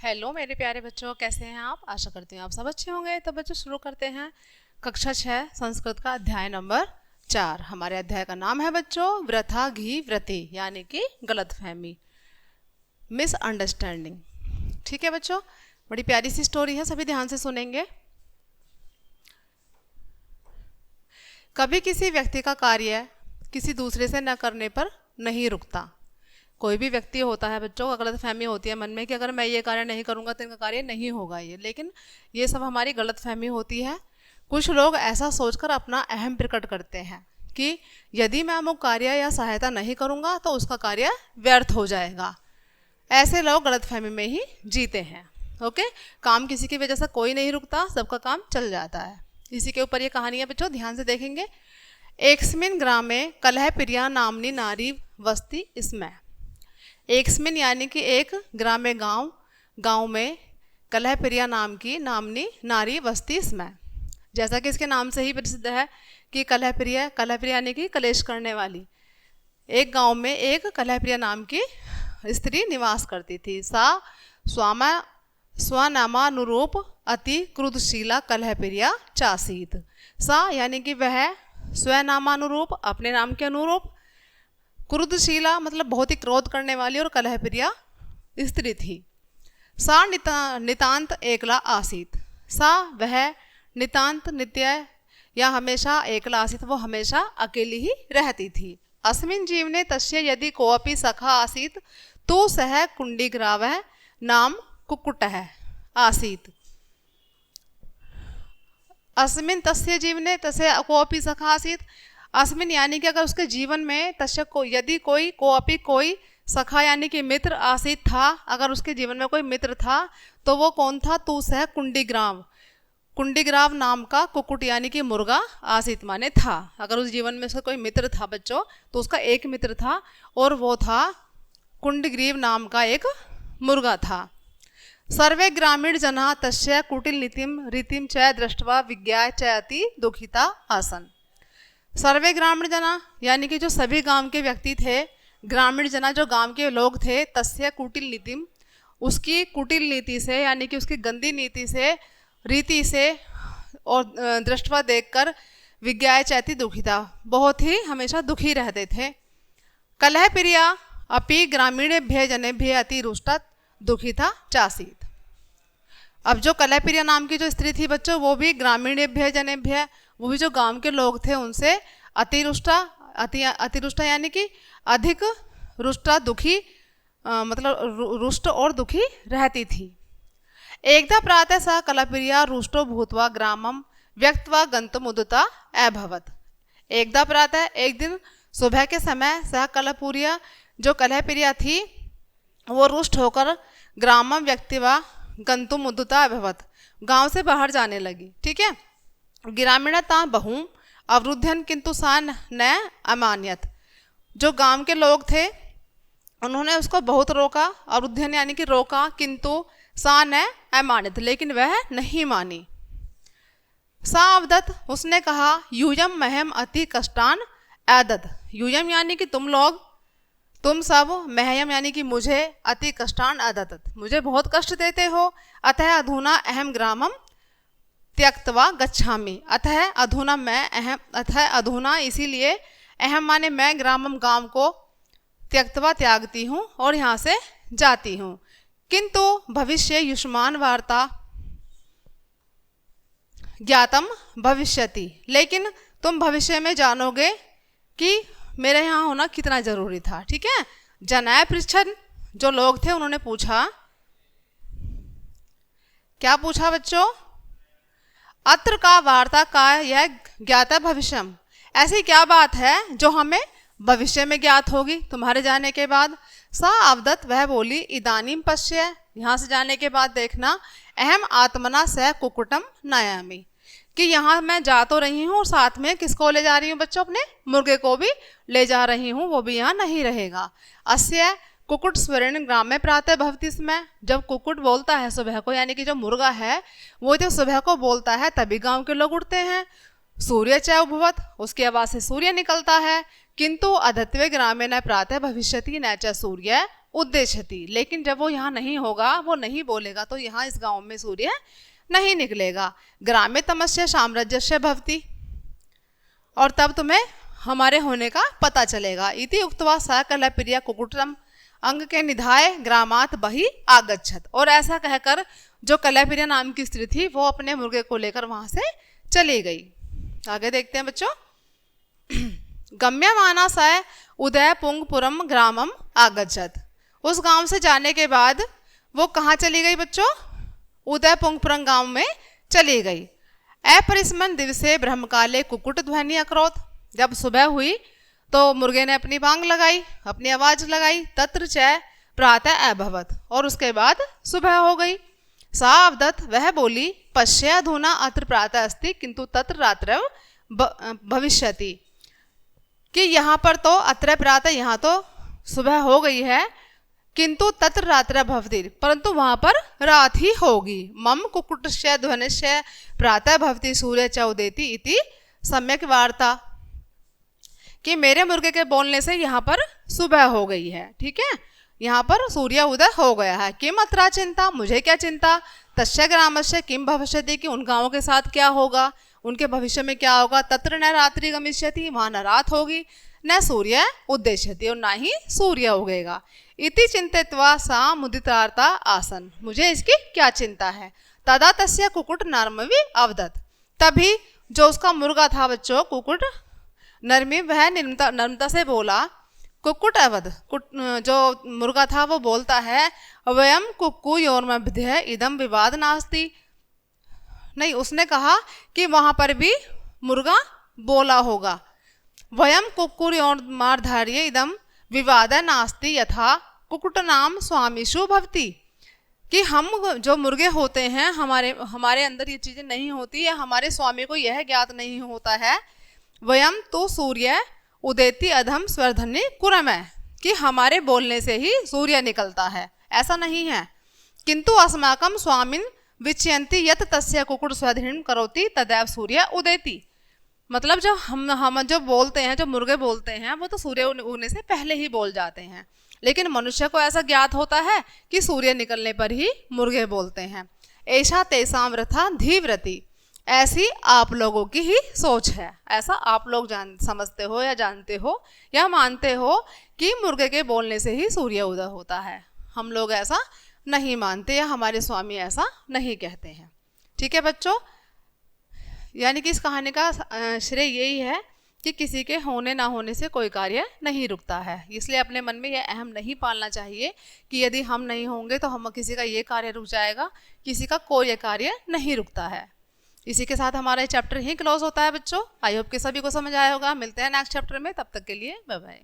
Hello मेरे प्यारे बच्चों, कैसे हैं आप? आशा करती हूँ आप सब अच्छे होंगे। तो बच्चों शुरू करते हैं कक्षा 6 संस्कृत का अध्याय नंबर 4। हमारे अध्याय का नाम है बच्चों वृथा घी व्रति, यानी कि गलतफहमी, मिसअंडरस्टैंडिंग। ठीक है बच्चों, बड़ी प्यारी सी स्टोरी है, सभी ध्यान से सुनेंगे। कभी किसी व्यक्ति का कार्य किसी दूसरे से न करने पर नहीं रुकता। कोई भी व्यक्ति होता है बच्चों, गलतफहमी होती है मन में कि अगर मैं ये कार्य नहीं करूँगा तो इनका कार्य नहीं होगा लेकिन ये सब हमारी गलतफहमी होती है। कुछ लोग ऐसा सोचकर अपना अहम प्रकट करते हैं कि यदि मैं अमुक कार्य या सहायता नहीं करूँगा तो उसका कार्य व्यर्थ हो जाएगा। ऐसे लोग गलतफहमी में ही जीते हैं। ओके, काम किसी की वजह से कोई नहीं रुकता, सबका काम चल जाता है। इसी के ऊपर ये कहानी है बच्चों, ध्यान से देखेंगे। एकस्मिन ग्रामे कलह प्रिया नामनी नारी वस्ती इसमें। एकस्मिन यानी कि एक ग्रामे गांव में कलह प्रिया नाम की नामनी नारी वस्ती इसमें। जैसा कि इसके नाम से ही प्रसिद्ध है कि कलह प्रिया यानी कि कलेश करने वाली। एक गांव में एक कलह प्रिया नाम की स्त्री निवास करती थी। सा स्वनामानुरूप अति क्रुद्धशीला कलह प्रिया चासीत। सा यानी कि वह स्वनामानुरूप अपने नाम के अनुरूप, क्रुद्धशीला मतलब बहुत ही क्रोध करने वाली, और कलह प्रिया स्त्री थी। सा नितांत एकला आसीत। सा वह नितांत नित्य या हमेशा एकला आसीत, वो हमेशा अकेली ही रहती थी। अस्मिन् जीवने तस्य यदि कोऽपि सखा आसीत तो सह कुंडीग्रावः नाम कुक्कुटः आसीत। अस्मिन् तस्य जीवने तस्य कोऽपि सखा आसीत। अस्मिन यानी कि अगर उसके जीवन में तस्य को यदि कोई सखा यानी कि मित्र आसीत था, अगर उसके जीवन में कोई मित्र था तो वो कौन था? तू सह कुंडीग्राव नाम का कुक्कुट यानी कि मुर्गा आसीत माने था। अगर उस जीवन में उसका कोई मित्र था बच्चों तो उसका एक मित्र था और वो था कुंडग्रीव नाम का एक मुर्गा था। सर्वे ग्रामीण जना तस्य कुटिल नीतिम रीतिम च दृष्ट्वा विज्ञाय च अति दुखिता आसन। सर्वे ग्रामीण जना यानी कि जो सभी गांव के व्यक्ति थे, ग्रामीण जना जो गांव के लोग थे, तस्य कुटिल नीतिम उसकी कुटिल नीति से यानी कि उसकी गंदी नीति से, रीति से और दृष्टवा देखकर, विज्ञाय चैति दुखिता बहुत ही हमेशा दुखी रहते थे। कलह प्रिया अपि ग्रामीणेभ्य जनेभ्य अति रुष्टा दुखिता चासीत। अब जो कलह प्रिया नाम की जो स्त्री थी बच्चों, वो भी ग्रामीणेभ्य जनेभ्य, वो भी जो गांव के लोग थे उनसे अतिरुष्टा यानी कि अधिक रुष्टा दुखी, मतलब रुष्ट और दुखी रहती थी। एकदा प्रातः सह कलहप्रिया रुष्टो भूत्वा ग्रामम व्यक्त्वा गन्तुमुदिता अभवत्। एकदा प्रातः एक दिन सुबह के समय सह कलहप्रिया जो कलहप्रिया थी वो रुष्ट होकर ग्रामम व्यक्त्वा गन्तुमुदिता अभवत्, गांव से बाहर जाने लगी। ठीक है, ग्रामीणता बहु अवरुद्धन किंतु सा न अमान्यत। जो गांव के लोग थे उन्होंने उसको बहुत रोका, अवरुद्धन यानी कि रोका, किंतु सा न अमान्यत लेकिन वह नहीं मानी। सा अवदत उसने कहा यूयम मह्यम अति कष्टान अदत। यूयम यानी कि तुम सब, मह्यम यानी कि मुझे, अति कष्टान अदत मुझे बहुत कष्ट देते हो। अतः अधुना अहम ग्रामम त्यक्तवा गच्छामि। अतः अधुना इसीलिए, अहम माने मैं, ग्रामम गांव को, त्यक्तवा त्यागती हूँ और यहाँ से जाती हूँ। किंतु भविष्य युष्मान वार्ता ज्ञातम भविष्यति, लेकिन तुम भविष्य में जानोगे कि मेरे यहाँ होना कितना जरूरी था। ठीक है, जनाय पृच्छन जो लोग थे उन्होंने पूछा, क्या पूछा बच्चों? अत्र का वार्ता का यह ज्ञाता भविष्यम, ऐसी क्या बात है जो हमें भविष्य में ज्ञात होगी तुम्हारे जाने के बाद। सा अवदत वह बोली इदानीम पश्य, यहाँ से जाने के बाद देखना, अहम आत्मना सह कुक्कुटम नयामि, कि यहाँ मैं जा तो रही हूँ और साथ में किसको ले जा रही हूँ बच्चों? अपने मुर्गे को भी ले जा रही हूँ, वो भी यहाँ नहीं रहेगा। अस्य कुक्कुट स्वर्ण ग्राम में प्रातः भवति इसमें, जब कुक्कुट बोलता है सुबह को यानी कि जो मुर्गा है वो जब सुबह को बोलता है तभी गांव के लोग उठते हैं। सूर्य च उभवत, उसकी आवाज़ से सूर्य निकलता है। किंतु अधत्वे ग्रामे न प्रातः भविष्यति न च सूर्य उद्देश्यति। लेकिन जब वो यहाँ नहीं होगा, वो नहीं बोलेगा, तो यहाँ इस गांव में सूर्य नहीं निकलेगा। ग्रामे तमस्य साम्राज्यस्य भवति, और तब तुम्हें हमारे होने का पता चलेगा। इति उक्त्वा स कलहप्रिया कुक्कुटम अंग के निधाय ग्रामात बहि आगच्छत। और ऐसा कहकर जो कलहप्रिया नाम की स्त्री थी वो अपने मुर्गे को लेकर वहां से चली गई। आगे देखते हैं बच्चों। गम्यमाना स उदयपुंगपुरम ग्रामम आगच्छत। उस गांव से जाने के बाद वो कहाँ चली गई बच्चों? उदयपुंगपुरम गांव में चली गई। अपरिस्मन दिवसे ब्रह्मकाले कुक्कुट ध्वनि अकरोत। जब सुबह हुई तो मुर्गे ने अपनी बांग लगाई, अपनी आवाज लगाई। तत्र च प्रातः अभवत, और उसके बाद सुबह हो गई। सा अवदत, वह बोली, पश्य अधुना अत्र प्रातः अस्ति किंतु तत्र रात्रौ भविष्यति। कि यहाँ पर तो अत्र प्रातः, यहाँ तो सुबह हो गई है, किंतु तत्र रात्र भवति, परंतु वहां पर रात ही होगी। मम कुक्कुटस्य ध्वनिस्य प्रातः भवति सूर्य च उदेति इति सम्यक वार्ता। कि मेरे मुर्गे के बोलने से यहाँ पर सुबह हो गई है, ठीक है, यहाँ पर सूर्य उदय हो गया है। किम अत्रा चिंता, मुझे क्या चिंता। तस्य ग्रामस्य किम भविष्यति, कि उन गाँवों के साथ क्या होगा, उनके भविष्य में क्या होगा। तत्र न रात्रि गमिष्यति, वहां न रात होगी, न सूर्य उद्देश्यति, और ना ही सूर्य उगेगा। इति चिंतित्वा सा मुदितार्ता आसन, मुझे इसकी क्या चिंता है। तदा तस्य कुक्कुट नर्मवी अवदत। तभी जो उसका मुर्गा था बच्चों, कुक्कुट नरमी, वह नर्मता से बोला। कुक्कुट अवध, जो मुर्गा था वो बोलता है, वयम कुक्कु योर्मध्ये इदम विवाद नास्ति। नहीं, उसने कहा कि वहां पर भी मुर्गा बोला होगा। वयम कुक्कुर्योर्मार्धार्य इदम विवाद नास्ति यथा कुक्कुट नाम स्वामीषु भवति। कि हम जो मुर्गे होते हैं, हमारे अंदर ये चीजें नहीं होती है, हमारे स्वामी को यह ज्ञात नहीं होता है। वयम तो सूर्य उदेति अधम स्वर्धन्य कुरमय, कि हमारे बोलने से ही सूर्य निकलता है, ऐसा नहीं है। किंतु अस्माकम स्वामिन विचयन्ति यत तस्य कुक्कुट स्वधिन करोति तदैव सूर्य उदेति। मतलब जब हम जो बोलते हैं, जो मुर्गे बोलते हैं, वो तो सूर्य उगने से पहले ही बोल जाते हैं। लेकिन मनुष्य को ऐसा ज्ञात होता है कि सूर्य निकलने पर ही मुर्गे बोलते हैं। ऐसा तेसाम रथा धीव्रति, ऐसी आप लोगों की ही सोच है। ऐसा आप लोग समझते हो या जानते हो या मानते हो कि मुर्गे के बोलने से ही सूर्य उदय होता है। हम लोग ऐसा नहीं मानते, या हमारे स्वामी ऐसा नहीं कहते हैं। ठीक है बच्चों, यानी कि इस कहानी का श्रेय यही है कि किसी के होने ना होने से कोई कार्य नहीं रुकता है। इसलिए अपने मन में यह अहम नहीं पालना चाहिए कि यदि हम नहीं होंगे तो हम किसी का ये कार्य रुक जाएगा, किसी का कोई कार्य नहीं रुकता है। इसी के साथ हमारा चैप्टर ही क्लोज होता है बच्चों। आई होप कि सभी को समझ आया होगा। मिलते हैं नेक्स्ट चैप्टर में, तब तक के लिए बाय बाय।